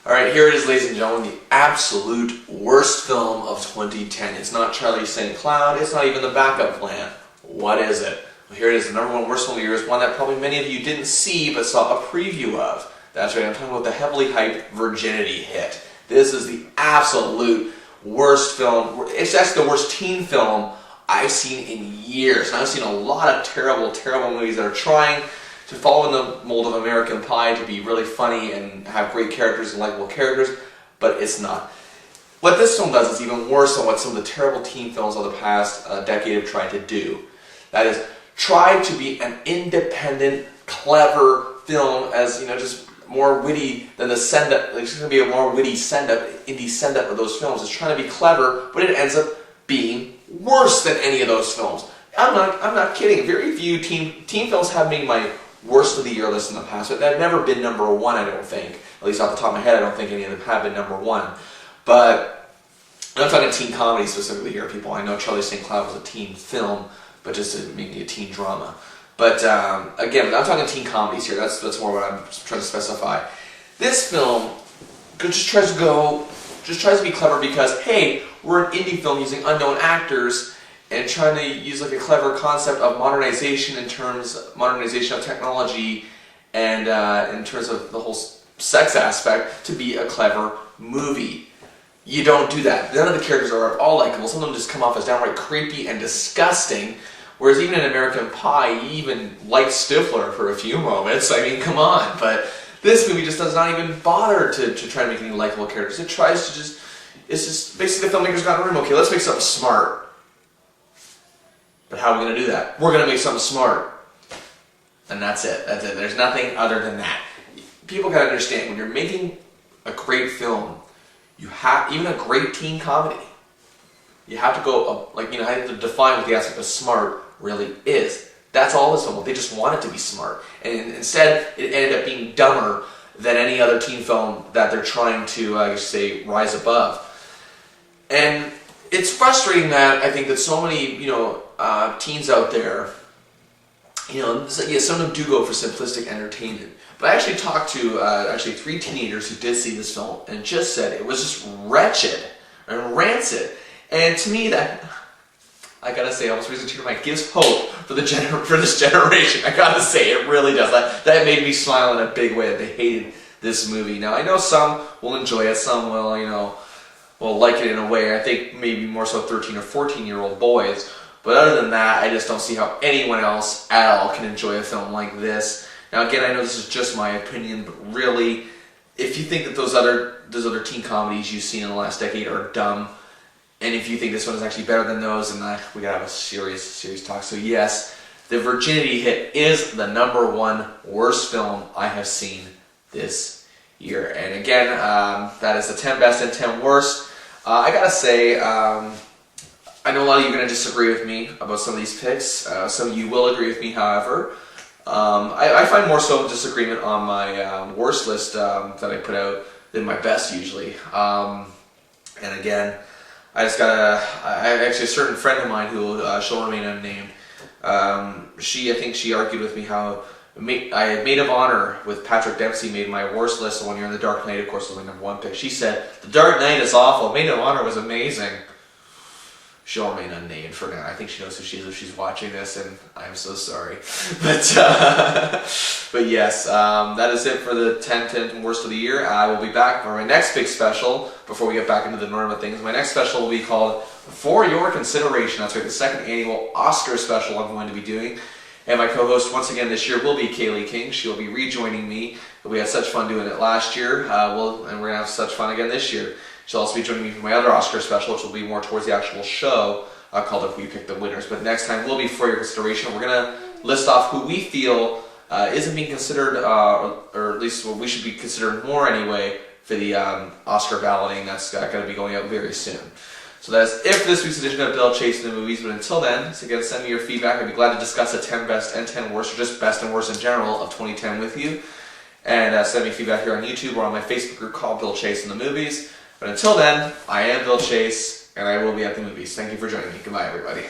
Alright, here it is, ladies and gentlemen, the absolute worst film of 2010. It's not Charlie St. Cloud, it's not even The Backup Plan. What is it? Well, here it is, the number one worst film of the year is one that probably many of you didn't see but saw a preview of. That's right, I'm talking about the heavily hyped Virginity hit. This is the absolute worst film. It's actually the worst teen film I've seen in years. And I've seen a lot of terrible, terrible movies that are trying to follow in the mold of American Pie, to be really funny and have great characters and likable characters, but it's not. What this film does is even worse than what some of the terrible teen films of the past decade have tried to do. That is, try to be an independent, clever film, as just more witty than the send-up. It's going to be a more witty send-up, indie send-up of those films. It's trying to be clever, but it ends up being worse than any of those films. I'm not kidding. Very few teen films have made my worst of the year list in the past, but they've never been number one, I don't think. At least off the top of my head, I don't think any of them have been number one. But I'm talking teen comedy specifically here, people. I know Charlie St. Cloud was a teen film, but just mainly a teen drama. But again, I'm talking teen comedies here. That's more what I'm trying to specify. This film just tries to be clever because, hey, we're an indie film using unknown actors and trying to use like a clever concept of modernization modernization of technology, and in terms of the whole sex aspect, to be a clever movie. You don't do that. None of the characters are all likable. Some of them just come off as downright creepy and disgusting. Whereas even in American Pie, you even liked Stifler for a few moments. I mean, come on. But this movie just does not even bother to try to make any likable characters. It tries to it's just basically the filmmakers got in a room. Okay, let's make something smart. But how are we going to do that? We're going to make something smart. And that's it. That's it. There's nothing other than that. People got to understand, when you're making a great film, even a great teen comedy, you have to go, you have to define what the aspect of smart really is. That's all this film. They just want it to be smart. And instead, it ended up being dumber than any other teen film that they're trying to, rise above. And it's frustrating that I think that so many, teens out there, some of them do go for simplistic entertainment. But I actually talked to 3 teenagers who did see this film and just said it was just wretched and rancid. And to me, that, I gotta say, almost brings a tear to my eye, gives hope for this generation. I gotta say, it really does. That made me smile in a big way that they hated this movie. Now, I know some will enjoy it, some will like it in a way. I think maybe more so 13 or 14-year-old boys. But other than that, I just don't see how anyone else at all can enjoy a film like this. Now, again, I know this is just my opinion, but really, if you think that those other teen comedies you've seen in the last decade are dumb, and if you think this one is actually better than those, then we gotta have a serious talk. So yes, the Virginity hit is the number one worst film I have seen this year. And again, that is the 10 best and 10 worst. I gotta say, I know a lot of you are going to disagree with me about some of these picks. Some of you will agree with me, however. I find more so disagreement on my worst list that I put out than my best usually. And again, I actually, a certain friend of mine who shall remain unnamed, I think she argued with me how Maid of Honor with Patrick Dempsey made my worst list one year, and The Dark Knight, of course, was my number one pick. She said, The Dark Knight is awful, Maid of Honor was amazing. She'll remain unnamed for now. I think she knows who she is if she's watching this, and I'm so sorry. But yes, that is it for the 10 worst of the year. I will be back for my next big special before we get back into the norm of things. My next special will be called For Your Consideration. That's right, the second annual Oscar special I'm going to be doing. And my co-host once again this year will be Kaylee King. She'll be rejoining me. We had such fun doing it last year, and we're going to have such fun again this year. She'll also be joining me for my other Oscar special, which will be more towards the actual show, called If We Pick the Winners. But next time will be For Your Consideration. We're going to list off who we feel isn't being considered, or at least what we should be considered more anyway, for the Oscar balloting that's going to be going out very soon. So that is it for this week's edition of Bill Chasing the Movies. But until then, so again, send me your feedback. I'd be glad to discuss the 10 best and 10 worst, or just best and worst in general of 2010 with you. And send me feedback here on YouTube or on my Facebook group called Bill Chasing the Movies. But until then, I am Bill Chase, and I will be at the movies. Thank you for joining me. Goodbye, everybody.